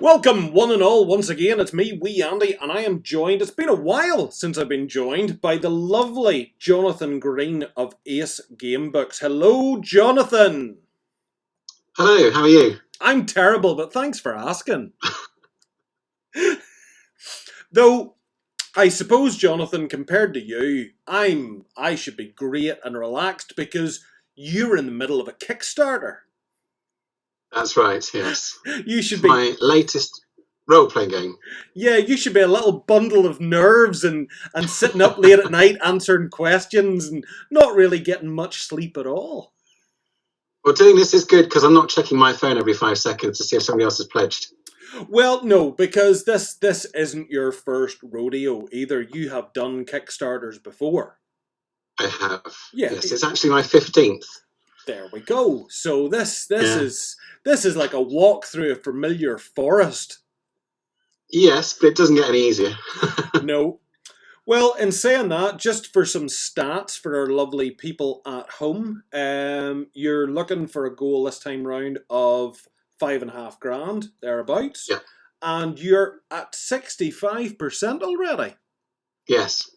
Welcome, one and all, once again. It's me, Wee Andy, and I am joined. It's been a while since I've been joined by the lovely Jonathan Green of Ace Gamebooks. Hello, Jonathan. Hello, how are you? I'm terrible, but thanks for asking. Though, I suppose, Jonathan, compared to you, I should be great and relaxed because you're in the middle of a Kickstarter. That's right, yes. You should be my latest role-playing game. Yeah, you should be a little bundle of nerves and sitting up late at night answering questions and not really getting much sleep at all. Well, doing this is good because I'm not checking my phone every 5 seconds to see if somebody else has pledged. Well, no, because this isn't your first rodeo either. You have done Kickstarters before. I have. Yeah. Yes, it's actually my 15th. There we go. So this is like a walk through a familiar forest. Yes, but it doesn't get any easier. No. Well, in saying that, just for some stats for our lovely people at home, you're looking for a goal this time round of $5,500 thereabouts, yeah. And you're at 65% already. Yes,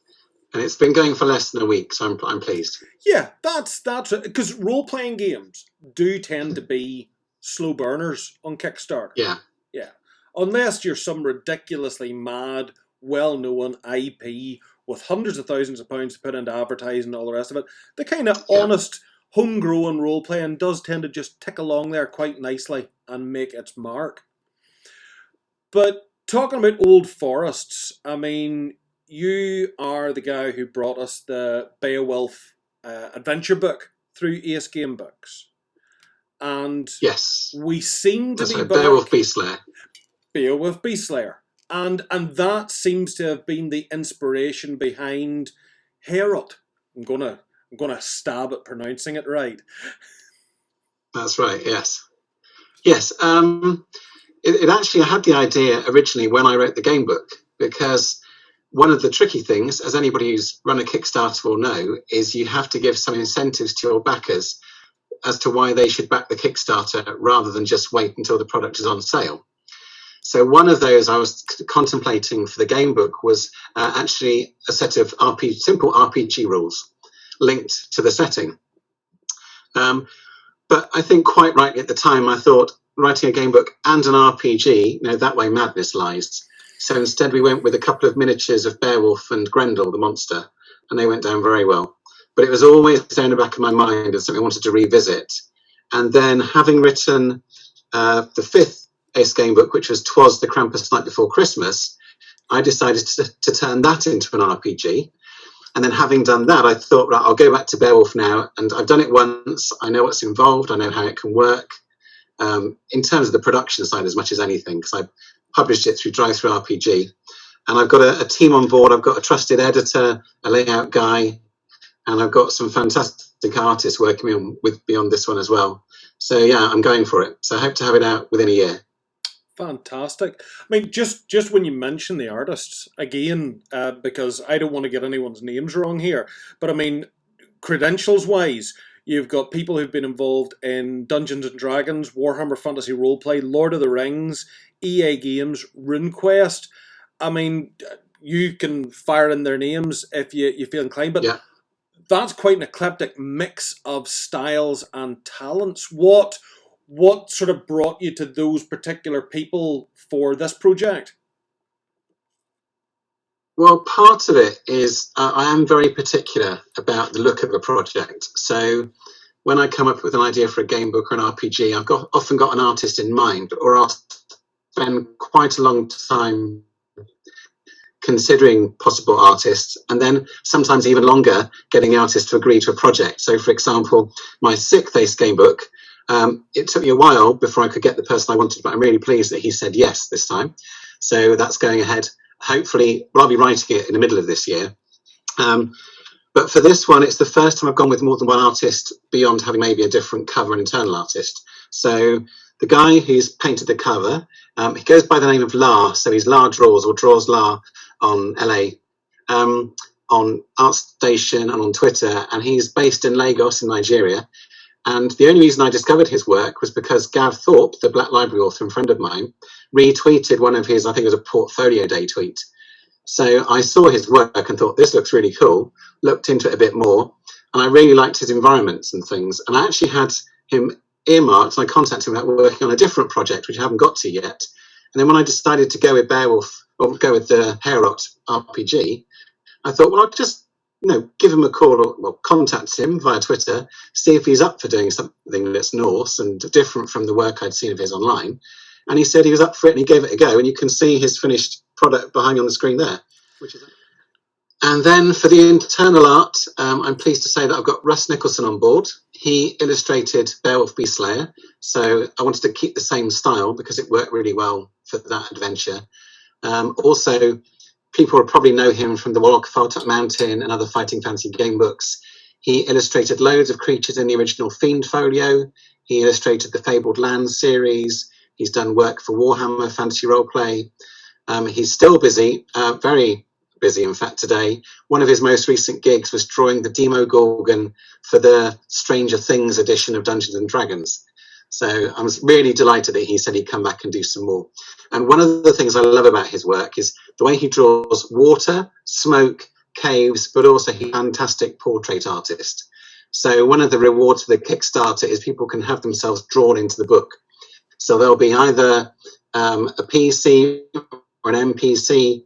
and it's been going for less than a week, so I'm pleased. Yeah, that's because role-playing games do tend to be slow burners on Kickstarter. Yeah. Unless you're some ridiculously mad, well-known IP with hundreds of thousands of pounds to put into advertising and all the rest of it, the kind of honest, homegrown role-playing does tend to just tick along there quite nicely and make its mark. But talking about old forests, I mean, you are the guy who brought us the Beowulf adventure book through Ace Gamebooks. And yes, we seem to be back. Beowulf Beastslayer. Beowulf Beastslayer. And that seems to have been the inspiration behind Heorot. I'm gonna stab at pronouncing it right. That's right, yes. Yes, it actually, I had the idea originally when I wrote the game book, because one of the tricky things, as anybody who's run a Kickstarter will know, is you have to give some incentives to your backers as to why they should back the Kickstarter rather than just wait until the product is on sale. So one of those I was contemplating for the game book was actually a set of simple RPG rules linked to the setting. But I think quite rightly at the time, I thought writing a game book and an RPG, that way madness lies. So instead we went with a couple of miniatures of Beowulf and Grendel, the monster, and they went down very well. But it was always there in the back of my mind as something I wanted to revisit. And then having written the 5th Ace game book, which was 'Twas the Krampus Night Before Christmas, I decided to turn that into an RPG. And then having done that, I thought, right, I'll go back to Beowulf now. And I've done it once. I know what's involved. I know how it can work. In terms of the production side as much as anything, because I published it through Drive-Thru RPG. And I've got a team on board. I've got a trusted editor, a layout guy, and I've got some fantastic artists working with me on this one as well. So yeah, I'm going for it. So I hope to have it out within a year. Fantastic. I mean, just when you mention the artists, again, because I don't want to get anyone's names wrong here, but I mean, credentials-wise, you've got people who've been involved in Dungeons & Dragons, Warhammer Fantasy Roleplay, Lord of the Rings, EA Games, RuneQuest. I mean, you can fire in their names if you feel inclined, but that's quite an eclectic mix of styles and talents. What sort of brought you to those particular people for this project? Well, part of it is I am very particular about the look of a project. So when I come up with an idea for a game book or an RPG, I've often got an artist in mind, or I'll spend quite a long time considering possible artists, and then sometimes even longer getting the artist to agree to a project. So, for example, my 6th Ace game book, it took me a while before I could get the person I wanted, but I'm really pleased that he said yes this time. So that's going ahead. Hopefully, I'll be writing it in the middle of this year. But for this one, it's the first time I've gone with more than one artist beyond having maybe a different cover and internal artist. So the guy who's painted the cover, he goes by the name of La. So he's La Draws, or Draws La on LA, on ArtStation and on Twitter. And he's based in Lagos in Nigeria. And the only reason I discovered his work was because Gav Thorpe, the Black Library author and friend of mine, retweeted one of his, I think it was a Portfolio Day tweet. So I saw his work and thought, this looks really cool, looked into it a bit more, and I really liked his environments and things. And I actually had him earmarked, and I contacted him about working on a different project, which I haven't got to yet. And then when I decided to go with Beowulf, or go with the Heorot RPG, I thought, well, I'll just give him a call, or well, contact him via Twitter, see if he's up for doing something that's Norse and different from the work I'd seen of his online. And he said he was up for it, and he gave it a go. And you can see his finished product behind me on the screen there. And then for the internal art, I'm pleased to say that I've got Russ Nicholson on board. He illustrated Beowulf Beastslayer, so I wanted to keep the same style because it worked really well for that adventure. Also, people will probably know him from the Warlock Fartuck Mountain and other fighting fantasy game books. He illustrated loads of creatures in the original Fiend folio. He illustrated the Fabled Lands series. He's done work for Warhammer Fantasy Roleplay. He's still busy, very busy in fact today. One of his most recent gigs was drawing the Demogorgon for the Stranger Things edition of Dungeons and Dragons. So I was really delighted that he said he'd come back and do some more. And one of the things I love about his work is the way he draws water, smoke, caves, but also he's a fantastic portrait artist. So one of the rewards for the Kickstarter is people can have themselves drawn into the book. So there'll be either a PC or an NPC,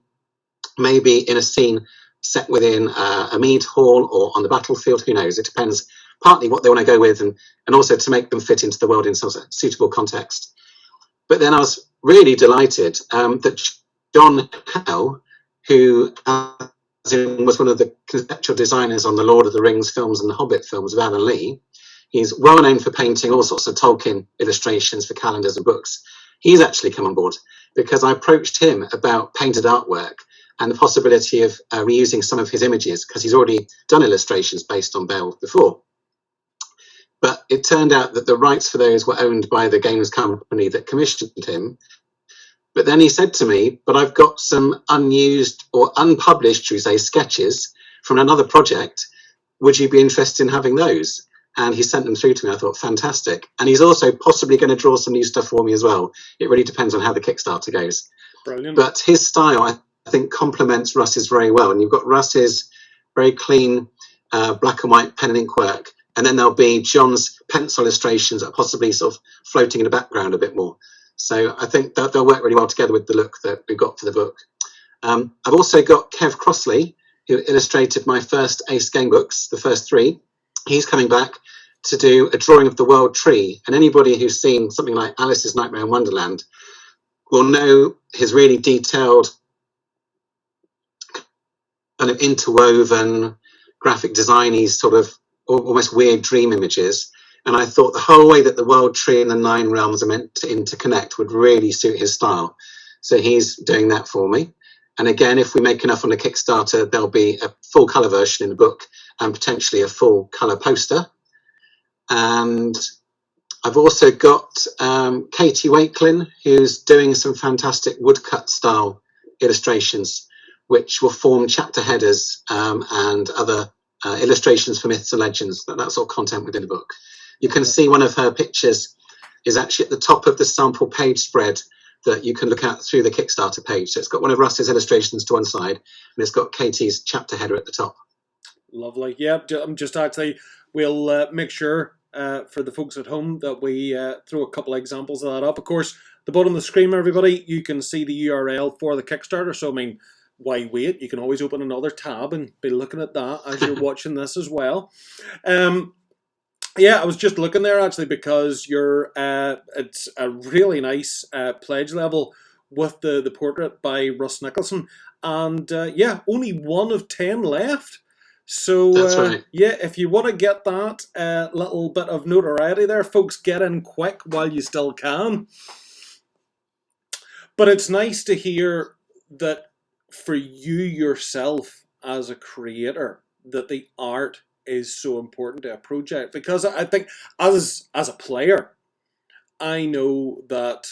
maybe in a scene set within a mead hall or on the battlefield, who knows? It depends partly what they want to go with and also to make them fit into the world in some suitable context. But then I was really delighted that John Howe, who was one of the conceptual designers on the Lord of the Rings films and the Hobbit films of Alan Lee, he's well known for painting all sorts of Tolkien illustrations for calendars and books. He's actually come on board because I approached him about painted artwork and the possibility of reusing some of his images because he's already done illustrations based on Beowulf before. But it turned out that the rights for those were owned by the games company that commissioned him. But then he said to me, but I've got some unused or unpublished, should we say, sketches from another project. Would you be interested in having those? And he sent them through to me. I thought, fantastic. And he's also possibly going to draw some new stuff for me as well. It really depends on how the Kickstarter goes. Brilliant. But his style, I think, complements Russ's very well. And you've got Russ's very clean black and white pen and ink work. And then there'll be John's pencil illustrations that are possibly sort of floating in the background a bit more. So I think that they'll work really well together with the look that we've got for the book. I've also got Kev Crossley, who illustrated my first Ace Gamebooks, the first 3. He's coming back to do a drawing of the World Tree. And anybody who's seen something like Alice's Nightmare in Wonderland will know his really detailed, kind of interwoven, graphic design-y sort of almost weird dream images. And I thought the whole way that the World Tree and the 9 realms are meant to interconnect would really suit his style. So he's doing that for me. And again, if we make enough on the Kickstarter, there'll be a full colour version in the book and potentially a full colour poster. And I've also got Katie Wakelin, who's doing some fantastic woodcut style illustrations, which will form chapter headers and other illustrations for myths and legends, that sort of content within the book. You can see one of her pictures is actually at the top of the sample page spread that you can look at through the Kickstarter page. So it's got one of Russ's illustrations to one side, and it's got Katie's chapter header at the top. Lovely. Yeah, I'm just actually, we'll make sure for the folks at home that we throw a couple of examples of that up. Of course, the bottom of the screen, everybody, you can see the URL for the Kickstarter. So, I mean, why wait? You can always open another tab and be looking at that as you're watching this as well. Yeah, I was just looking there actually because it's a really nice pledge level with the portrait by Russ Nicholson, and yeah, only 1 of 10 left. So that's right. Yeah, if you want to get that little bit of notoriety there, folks, get in quick while you still can. But it's nice to hear that for you yourself as a creator, that the art is so important to a project, because I think as a player, I know that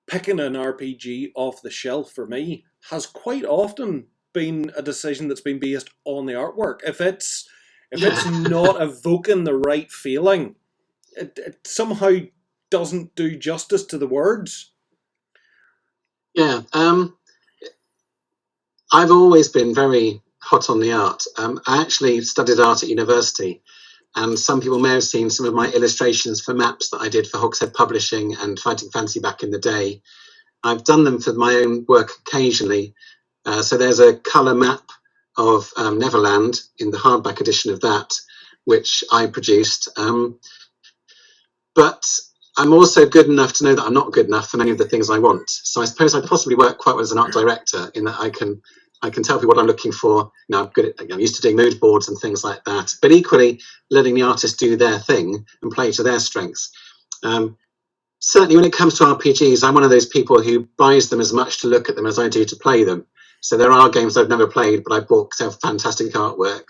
picking an RPG off the shelf for me has quite often been a decision that's been based on the artwork. If if it's not evoking the right feeling, it somehow doesn't do justice to the words. Yeah, I've always been very hot on the art. I actually studied art at university, and some people may have seen some of my illustrations for maps that I did for Hogshead Publishing and Fighting Fancy back in the day. I've done them for my own work occasionally. So there's a colour map of Neverland in the hardback edition of that, which I produced. But I'm also good enough to know that I'm not good enough for many of the things I want. So I suppose I possibly work quite well as an art director in that I can tell people what I'm looking for. You know, I'm used to doing mood boards and things like that. But equally, letting the artist do their thing and play to their strengths. Certainly, when it comes to RPGs, I'm one of those people who buys them as much to look at them as I do to play them. So there are games I've never played, but I bought because they have fantastic artwork,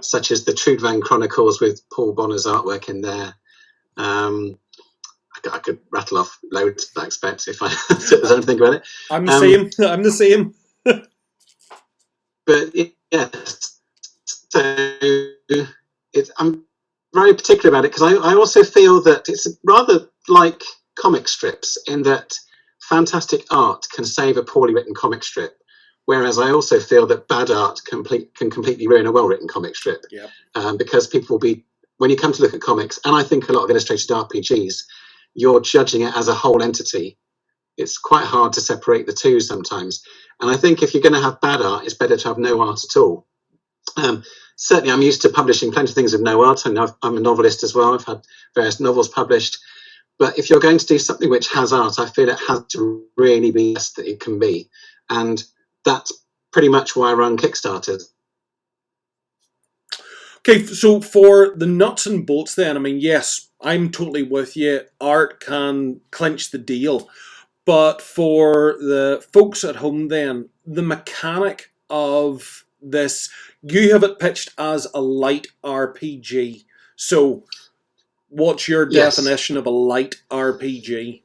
such as the Trudvang Chronicles with Paul Bonner's artwork in there. I could rattle off loads, I expect, if I don't think about it. I'm the same. But so I'm very particular about it because I also feel that it's rather like comic strips in that fantastic art can save a poorly written comic strip, whereas I also feel that bad art can completely ruin a well-written comic strip. Because people will be, when you come to look at comics, and I think a lot of illustrated RPGs, you're judging it as a whole entity. It's quite hard to separate the two sometimes. And I think if you're going to have bad art, it's better to have no art at all. Certainly, I'm used to publishing plenty of things with no art, and I'm a novelist as well. I've had various novels published. But if you're going to do something which has art, I feel it has to really be the best that it can be. And that's pretty much why I run Kickstarters. Okay, so for the nuts and bolts then, I mean, yes, I'm totally with you. Art can clinch the deal. But for the folks at home then, the mechanic of this, you have it pitched as a light RPG. So what's your definition of a light RPG?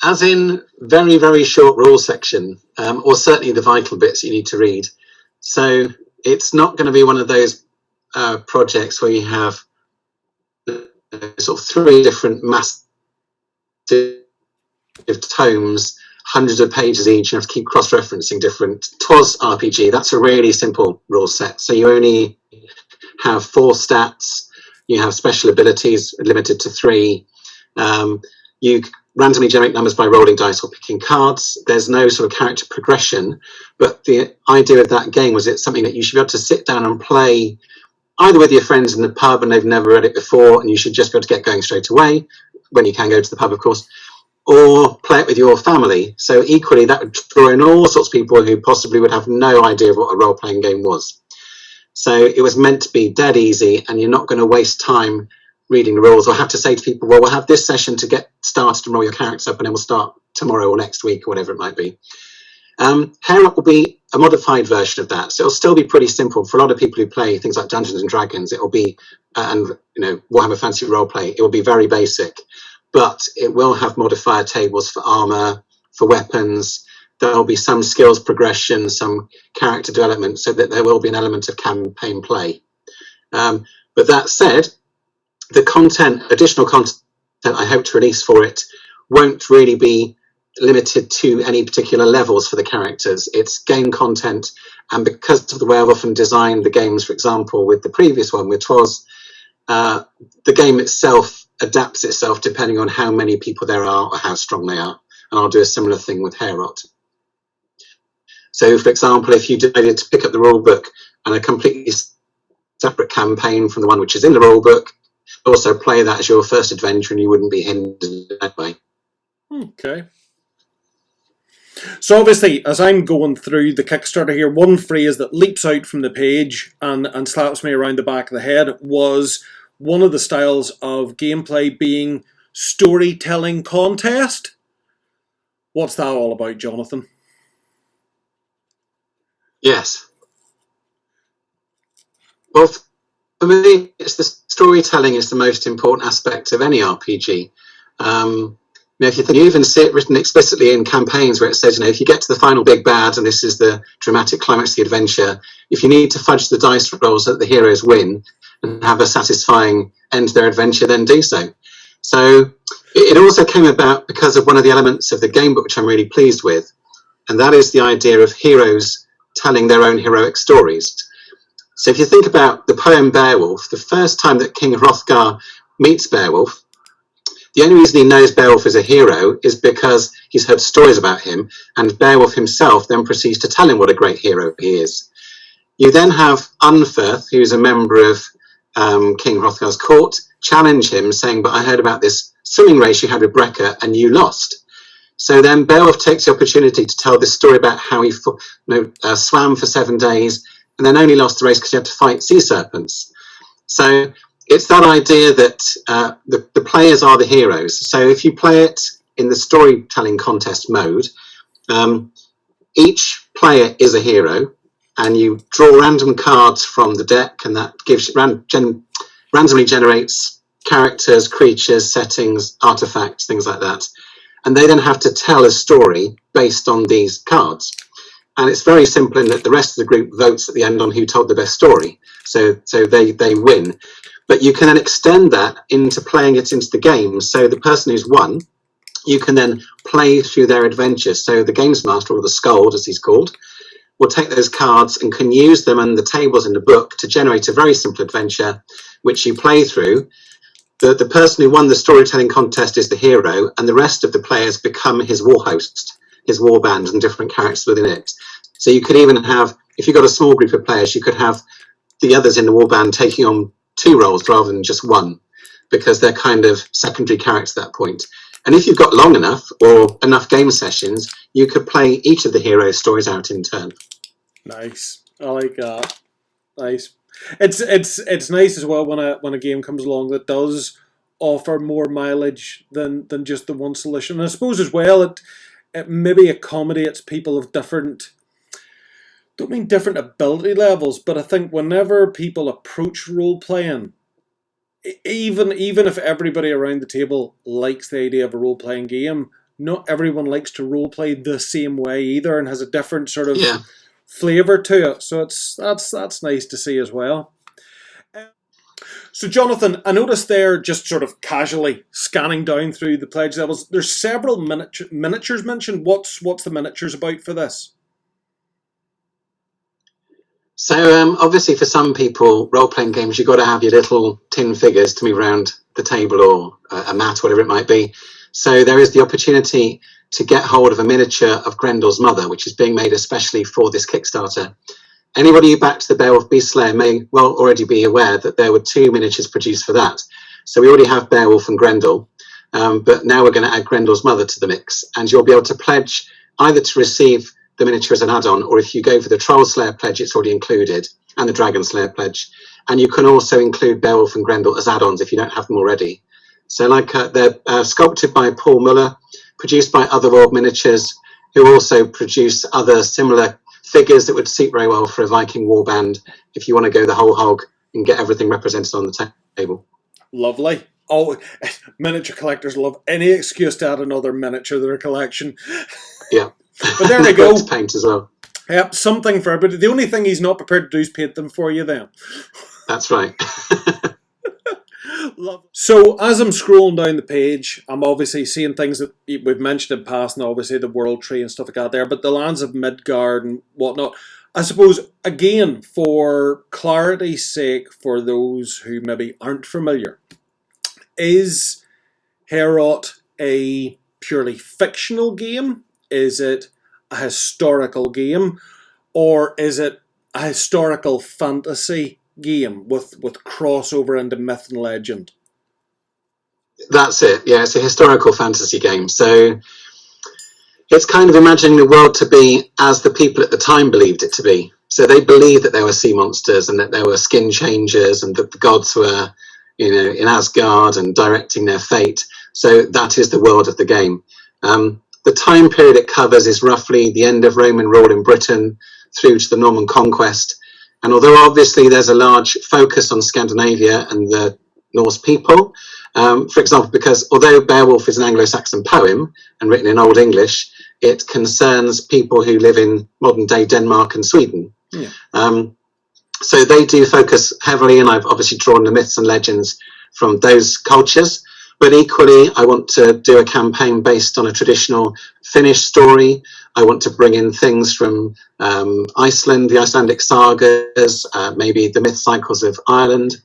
As in very, very short rule section, or certainly the vital bits you need to read. So it's not going to be one of those projects where you have sort of 3 different massive tomes, hundreds of pages each. You have to keep cross-referencing different. TWAS RPG, that's a really simple rule set. So you only have 4 stats. You have special abilities limited to 3. You randomly generate numbers by rolling dice or picking cards. There's no sort of character progression, but the idea of that game was it's something that you should be able to sit down and play either with your friends in the pub and they've never read it before and you should just be able to get going straight away, when you can go to the pub, of course, or play it with your family. So equally, that would draw in all sorts of people who possibly would have no idea of what a role-playing game was. So it was meant to be dead easy, and you're not going to waste time reading the rules or have to say to people, well, we'll have this session to get started and roll your characters up and then we'll start tomorrow or next week or whatever it might be. Heorot will be a modified version of that, so it'll still be pretty simple for a lot of people who play things like Dungeons and Dragons. It'll be and Warhammer Fantasy Roleplay. It will be very basic, but it will have modifier tables for armor, for weapons. There'll be some skills progression, some character development, so that there will be an element of campaign play. But that said, the additional content I hope to release for it won't really be limited to any particular levels for the characters. It's game content, and because of the way I've often designed the games, for example, with the previous one, which was the game itself adapts itself depending on how many people there are or how strong they are, and I'll do a similar thing with Heorot. So, for example, if you decided to pick up the rule book and a completely separate campaign from the one which is in the rule book, also play that as your first adventure and you wouldn't be hindered that way. Okay. So obviously, as I'm going through the Kickstarter here, one phrase that leaps out from the page and slaps me around the back of the head was one of the styles of gameplay being storytelling contest. What's that all about, Jonathan? Yes. Well, for me, it's the storytelling is the most important aspect of any RPG. If you think, you even see it written explicitly in campaigns where it says, if you get to the final big bad and this is the dramatic climax of the adventure, if you need to fudge the dice rolls so that the heroes win and have a satisfying end to their adventure, then do so. So it also came about because of one of the elements of the game book, which I'm really pleased with, and that is the idea of heroes telling their own heroic stories. So if you think about the poem Beowulf, the first time that King Hrothgar meets Beowulf, the only reason he knows Beowulf is a hero is because he's heard stories about him, and Beowulf himself then proceeds to tell him what a great hero he is. You then have Unferth, who's a member of King Hrothgar's court, challenge him, saying, but I heard about this swimming race you had with Breca, and you lost. So then Beowulf takes the opportunity to tell this story about how he swam for 7 days, and then only lost the race because he had to fight sea serpents. So it's that idea that the players are the heroes. So if you play it in the storytelling contest mode, each player is a hero, and you draw random cards from the deck, and that gives randomly generates characters, creatures, settings, artifacts, things like that. And they then have to tell a story based on these cards. And it's very simple in that the rest of the group votes at the end on who told the best story. So they win. But you can then extend that into playing it into the game. So the person who's won, you can then play through their adventures. So the games master, or the Skald as he's called, will take those cards and can use them and the tables in the book to generate a very simple adventure, which you play through. The person who won the storytelling contest is the hero, and the rest of the players become his war host, his war band, and different characters within it. So you could even have, if you've got a small group of players, you could have the others in the war band taking on 2 roles rather than just one, because they're kind of secondary characters at that point. And if you've got long enough or enough game sessions, you could play each of the heroes' stories out in turn. Nice. I like that. Nice. It's nice as well when a game comes along that does offer more mileage than just the one solution. And I suppose as well it maybe accommodates people of different, don't mean different ability levels, but I think whenever people approach role playing, even if everybody around the table likes the idea of a role playing game, not everyone likes to role play the same way either, and has a different sort of flavour to it. So that's nice to see as well. So Jonathan, I noticed there, just sort of casually scanning down through the pledge levels, there's several miniatures mentioned. What's the miniatures about for this? So obviously for some people, role-playing games, you've got to have your little tin figures to move around the table, or a mat, whatever it might be. So there is the opportunity to get hold of a miniature of Grendel's mother, which is being made especially for this Kickstarter. Anybody who backed the Beowulf Beast Slayer may well already be aware that there were 2 miniatures produced for that. So we already have Beowulf and Grendel, but now we're going to add Grendel's mother to the mix, and you'll be able to pledge either to receive the miniature as an add-on, or if you go for the Troll Slayer pledge, it's already included, and the Dragon Slayer pledge. And you can also include Beowulf and Grendel as add-ons if you don't have them already. So they're sculpted by Paul Muller, produced by Otherworld Miniatures, who also produce other similar figures that would suit very well for a Viking warband if you want to go the whole hog and get everything represented on the table. Lovely. Oh, miniature collectors love any excuse to add another miniature to their collection. Yeah. But there we go. Paint as well. Yep, something for everybody. The only thing he's not prepared to do is paint them for you then. That's right. So as I'm scrolling down the page, I'm obviously seeing things that we've mentioned in past, and obviously the World Tree and stuff like that there, but the lands of Midgard and whatnot. I suppose, again, for clarity's sake, for those who maybe aren't familiar, is Heorot a purely fictional game? Is it a historical game? Or is it a historical fantasy game with crossover into myth and legend? That's it. Yeah, it's a historical fantasy game. So it's kind of imagining the world to be as the people at the time believed it to be. So they believed that there were sea monsters and that there were skin changers and that the gods were, in Asgard and directing their fate. So that is the world of the game. The time period it covers is roughly the end of Roman rule in Britain through to the Norman conquest. And although obviously there's a large focus on Scandinavia and the Norse people, For example, because although Beowulf is an Anglo-Saxon poem and written in Old English, it concerns people who live in modern-day Denmark and Sweden. Yeah. So they do focus heavily, and I've obviously drawn the myths and legends from those cultures. But equally, I want to do a campaign based on a traditional Finnish story. I want to bring in things from Iceland, the Icelandic sagas, maybe the myth cycles of Ireland,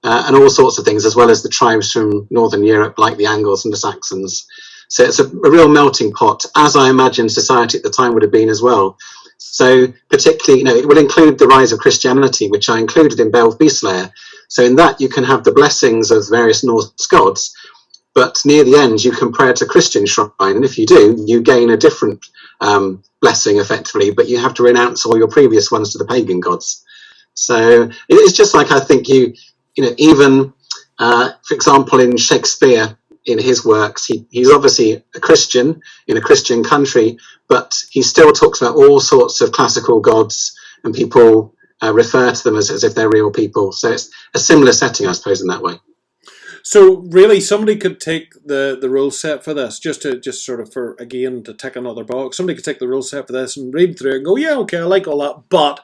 and all sorts of things, as well as the tribes from Northern Europe, like the Angles and the Saxons. So it's a real melting pot, as I imagine society at the time would have been as well. So particularly, it will include the rise of Christianity, which I included in Beowulf Beastslayer. So in that, you can have the blessings of various Norse gods, but near the end, you can pray at a Christian shrine. And if you do, you gain a different blessing, effectively, but you have to renounce all your previous ones to the pagan gods. So it's just like, I think even, for example, in Shakespeare, in his works, he's obviously a Christian in a Christian country, but he still talks about all sorts of classical gods, and people refer to them as if they're real people. So it's a similar setting, I suppose, in that way. So really, somebody could take the rule set for this, just to tick another box. Somebody could take the rule set for this and read through it and go, yeah, okay, I like all that, but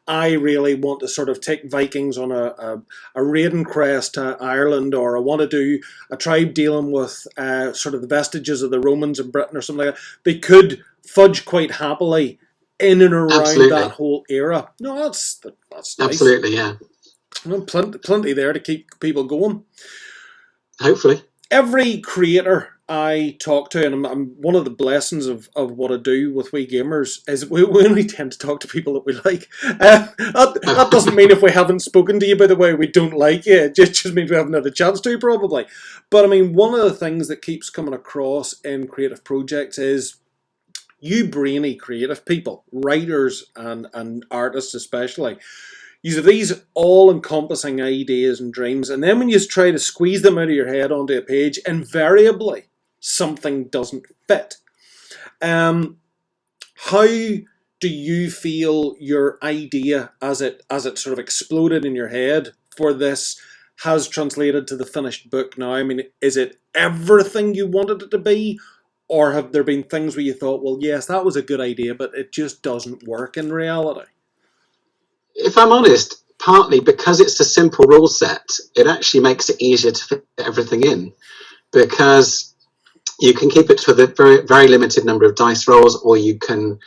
I really want to sort of take Vikings on a raiding crest to Ireland, or I want to do a tribe dealing with sort of the vestiges of the Romans in Britain or something like that. They could fudge quite happily in and around that whole era. No, that's nice. Absolutely, yeah. Well, plenty there to keep people going. Hopefully. Every creator I talk to, and I'm one of the blessings of what I do with We Gamers, is we only tend to talk to people that we like. That doesn't mean if we haven't spoken to you, by the way, we don't like you. It just means we haven't had the chance to, probably. But I mean, one of the things that keeps coming across in creative projects is you brainy creative people, writers and artists especially, you have these all-encompassing ideas and dreams, and then when you try to squeeze them out of your head onto a page, invariably something doesn't fit. How do you feel your idea, as it sort of exploded in your head for this, has translated to the finished book now? I mean, is it everything you wanted it to be, or have there been things where you thought, well, yes, that was a good idea, but it just doesn't work in reality? If I'm honest, partly because it's a simple rule set, it actually makes it easier to fit everything in, because you can keep it to the very, very limited number of dice rolls, or you can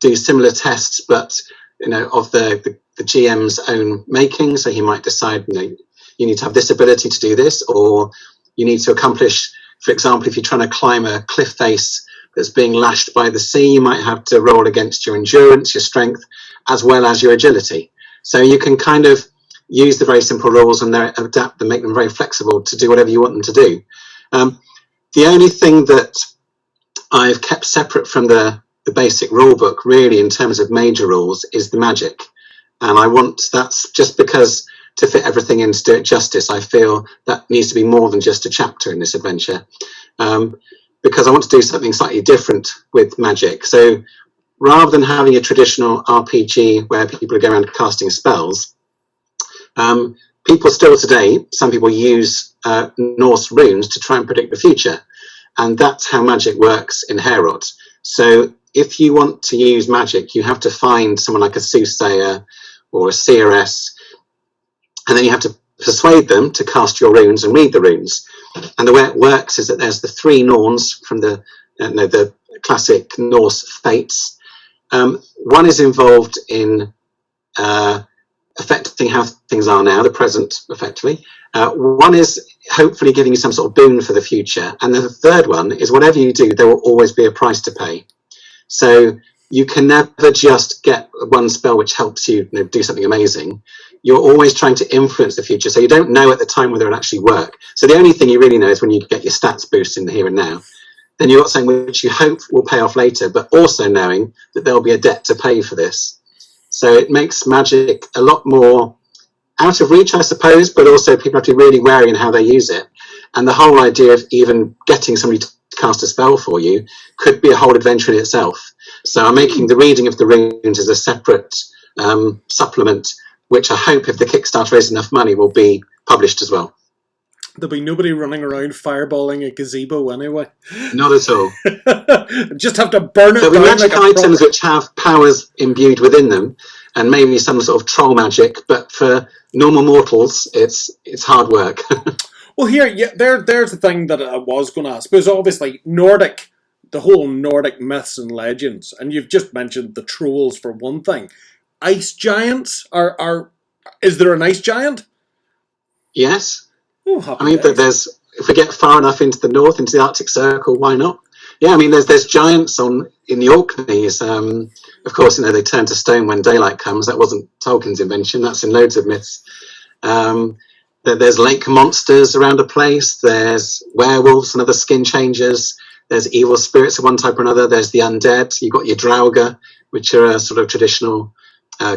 do similar tests, but of the GM's own making. So he might decide, you need to have this ability to do this, or you need to accomplish, for example, if you're trying to climb a cliff face that's being lashed by the sea, you might have to roll against your endurance, your strength, as well as your agility. So you can kind of use the very simple rules and adapt them, make them very flexible to do whatever you want them to do. The only thing that I've kept separate from the basic rule book, really, in terms of major rules, is the magic. And that's just because, to fit everything in, to do it justice, I feel that needs to be more than just a chapter in this adventure. Because I want to do something slightly different with magic. So rather than having a traditional RPG where people are going around casting spells, people still today, some people use Norse runes to try and predict the future. And that's how magic works in Heorot. So if you want to use magic, you have to find someone like a soothsayer or a seeress, and then you have to persuade them to cast your runes and read the runes. And the way it works is that there's the three Norns from the classic Norse fates. One is involved in affecting how things are now, the present, effectively. One is hopefully giving you some sort of boon for the future. And the third one is whatever you do, there will always be a price to pay. So you can never just get one spell which helps you, do something amazing. You're always trying to influence the future. So you don't know at the time whether it actually work. So the only thing you really know is when you get your stats boost in the here and now. Then you've got something which you hope will pay off later, but also knowing that there'll be a debt to pay for this. So it makes magic a lot more out of reach, I suppose, but also people have to be really wary in how they use it. And the whole idea of even getting somebody to cast a spell for you could be a whole adventure in itself. So I'm making the reading of the runes as a separate supplement, which I hope, if the Kickstarter raises enough money, will be published as well. There'll be nobody running around fireballing a gazebo anyway. Not at all. Just have to burn it There'll be down magic like a items proper... which have powers imbued within them, and maybe some sort of troll magic. But for normal mortals, it's hard work. Well, here, yeah, there's the thing that I was going to ask. Because obviously, Nordic, the whole Nordic myths and legends, and you've just mentioned the trolls for one thing. Ice giants is there an ice giant? Yes. Oh, I happy mean, days. if we get far enough into the north, into the Arctic Circle, why not? Yeah, I mean, there's giants in the Orkneys. Of course, they turn to stone when daylight comes. That wasn't Tolkien's invention. That's in loads of myths. There's lake monsters around a place. There's werewolves and other skin changers. There's evil spirits of one type or another. There's the undead. You've got your Draugr, which are a sort of traditional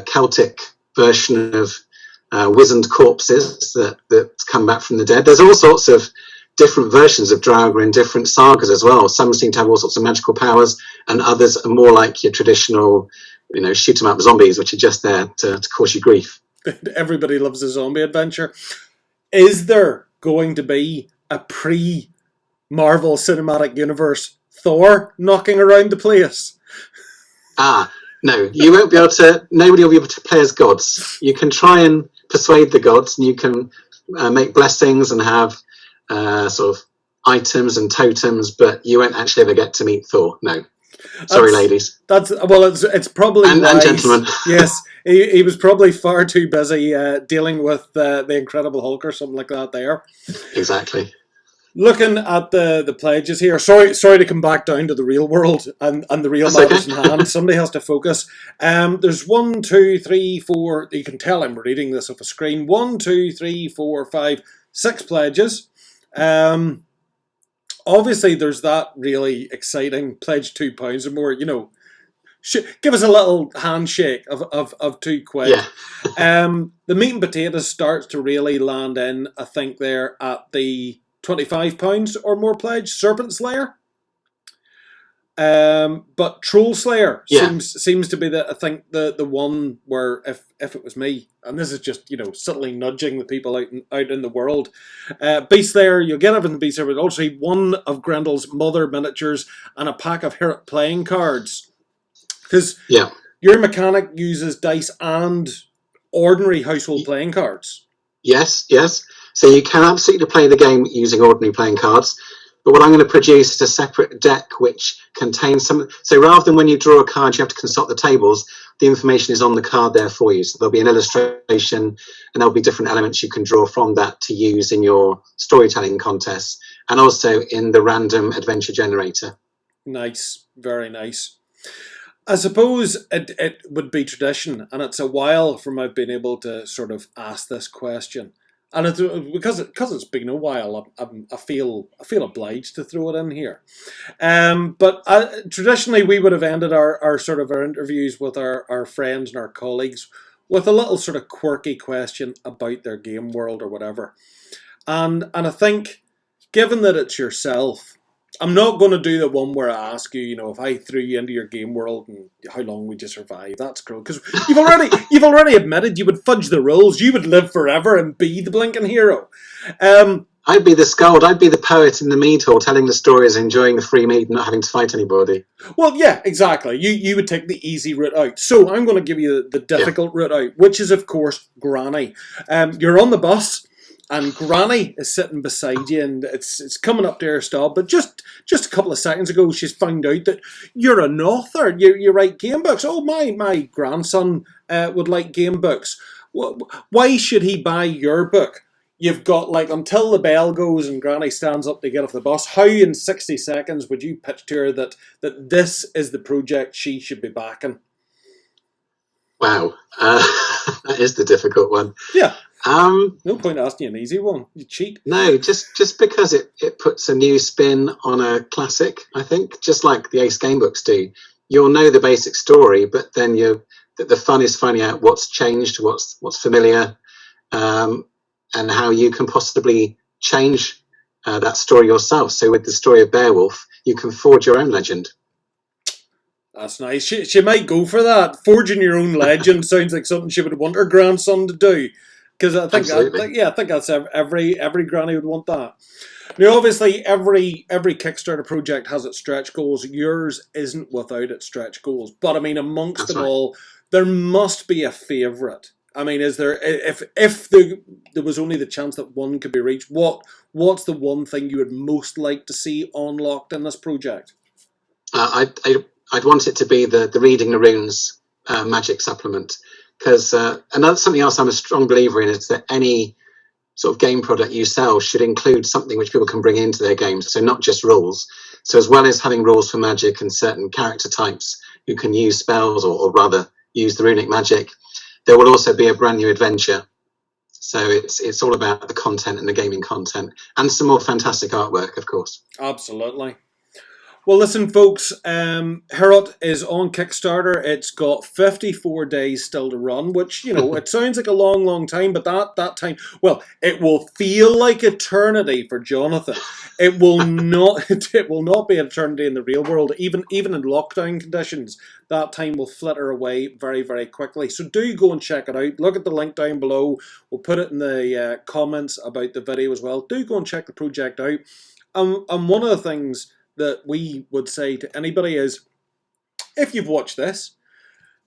Celtic version of wizened corpses that come back from the dead. There's all sorts of different versions of Draugr in different sagas as well. Some seem to have all sorts of magical powers, and others are more like your traditional, shoot 'em up zombies, which are just there to cause you grief. Everybody loves a zombie adventure. Is there going to be a pre-Marvel Cinematic Universe Thor knocking around the place? No, you won't be able to. Nobody will be able to play as gods. You can try and persuade the gods, and you can make blessings and have sort of items and totems, but you won't actually ever get to meet Thor. No, sorry, ladies. It's probably and gentlemen. Yes, he was probably far too busy dealing with the Incredible Hulk or something like that. There, exactly. Looking at the pledges here, sorry to come back down to the real world and the real matters in hand. Somebody has to focus. There's 1, 2, 3, 4. You can tell I'm reading this off a screen. 1, 2, 3, 4, 5, 6 pledges. Obviously, there's that really exciting pledge £2 or more. Give us a little handshake of £2. Yeah. The meat and potatoes starts to really land in. I think they're at the £25 or more pledge. Serpent Slayer. But Troll Slayer seems to be the one where if it was me, and this is just subtly nudging the people out in the world, Beast Slayer, you'll get everything Beast Slayer, but also one of Grendel's mother miniatures and a pack of Heorot playing cards, because your mechanic uses dice and ordinary household playing cards. Yes. So you can absolutely play the game using ordinary playing cards. But what I'm going to produce is a separate deck which contains some... So rather than when you draw a card, you have to consult the tables, the information is on the card there for you. So there'll be an illustration and there'll be different elements you can draw from that to use in your storytelling contests and also in the random adventure generator. Nice. Very nice. I suppose it would be tradition, and it's a while from I've been able to sort of ask this question. And because it's been a while, I feel obliged to throw it in here. But traditionally, we would have ended our interviews with our friends and our colleagues with a little sort of quirky question about their game world or whatever. And I think, given that it's yourself, I'm not going to do the one where I ask you, if I threw you into your game world and how long would you survive? That's cruel, because you've already admitted you would fudge the rules. You would live forever and be the blinking hero. I'd be the skald. I'd be the poet in the mead hall, telling the stories, enjoying the free mead, not having to fight anybody. Well, yeah, exactly. You would take the easy route out. So I'm going to give you the difficult route out, which is, of course, Granny. You're on the bus. And Granny is sitting beside you, and it's coming up to her stop. But just a couple of seconds ago, she's found out that you're an author. You write game books. Oh, my grandson would like game books. Why should he buy your book? You've got until the bell goes and Granny stands up to get off the bus. How in 60 seconds would you pitch to her that this is the project she should be backing? Wow, that is the difficult one. Yeah. No point asking you an easy one. You cheat. No, just because it puts a new spin on a classic, I think, just like the Ace Gamebooks do. You'll know the basic story, but then the fun is finding out what's changed, what's familiar, and how you can possibly change that story yourself. So with the story of Beowulf, you can forge your own legend. That's nice. She might go for that. Forging your own legend sounds like something she would want her grandson to do. Because Absolutely. I think that's every granny would want that. Now, obviously, every Kickstarter project has its stretch goals. Yours isn't without its stretch goals, but I mean, amongst That's them right. all, there must be a favourite. I mean, is there? If there was only the chance that one could be reached, what's the one thing you would most like to see unlocked in this project? I'd want it to be the reading the runes magic supplement, because another something else I'm a strong believer in is that any sort of game product you sell should include something which people can bring into their games, so not just rules. So as well as having rules for magic and certain character types who can use spells, or rather use the runic magic, there will also be a brand new adventure. So it's all about the content and the gaming content, and some more fantastic artwork, of course. Absolutely. Well, listen, folks. Heorot is on Kickstarter. It's got 54 days still to run, which it sounds like a long, long time, but that time, well, it will feel like eternity for Jonathan. It will not. It will not be eternity in the real world. Even in lockdown conditions, that time will flitter away very, very quickly. So do go and check it out. Look at the link down below. We'll put it in the comments about the video as well. Do go and check the project out. And one of the things that we would say to anybody is, if you've watched this,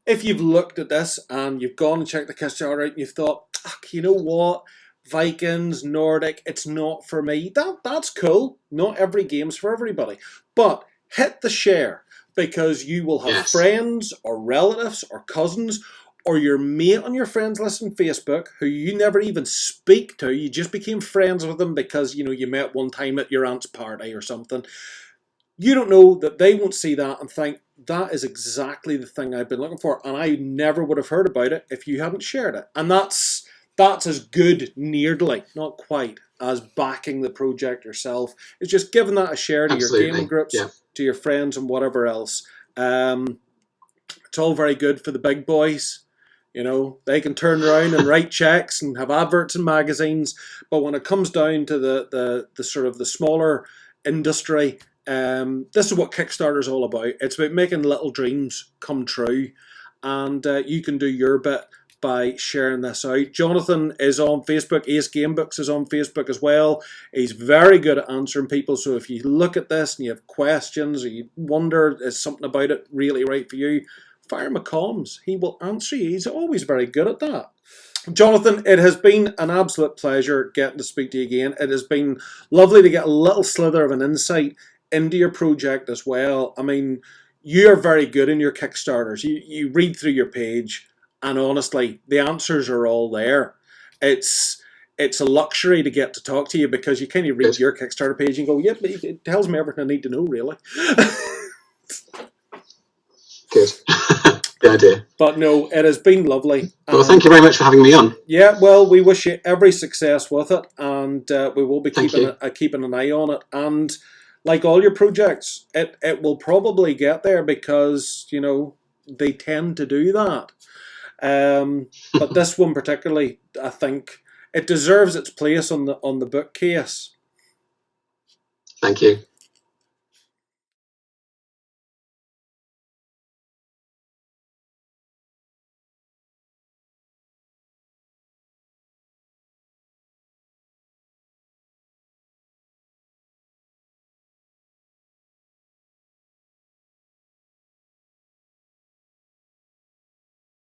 if you've looked at this and you've gone and checked the Kickstarter out and you've thought, you know what, Vikings, Nordic, it's not for me, that's cool. Not every game's for everybody. But hit the share, because you will have friends or relatives or cousins or your mate on your friends list on Facebook who you never even speak to. You just became friends with them because you met one time at your aunt's party or something. You don't know that they won't see that and think, that is exactly the thing I've been looking for, and I never would have heard about it if you hadn't shared it. And that's as good, nearly, not quite, as backing the project yourself. It's just giving that a share to your gaming groups, to your friends, and whatever else. It's all very good for the big boys. They can turn around and write checks and have adverts in magazines. But when it comes down to the sort of the smaller industry, this is what Kickstarter is all about. It's about making little dreams come true, and you can do your bit by sharing this out. Jonathan is on Facebook. Ace Gamebooks is on Facebook as well. He's very good at answering people. So if you look at this and you have questions, or you wonder, is something about it really right for you, fire him a comms. He will answer you. He's always very good at that. Jonathan, it has been an absolute pleasure getting to speak to you again. It has been lovely to get a little slither of an insight into your project as well. I mean, you're very good in your Kickstarters. You read through your page, and honestly, the answers are all there. It's a luxury to get to talk to you, because you kind of read your Kickstarter page and go, yep, it tells me everything I need to know, really. Good. The idea. But no, it has been lovely. Well, thank you very much for having me on. Yeah, well, we wish you every success with it, and we will be keeping an eye on it. And like all your projects, it will probably get there, because they tend to do that. But this one particularly, I think it deserves its place on the bookcase. Thank you.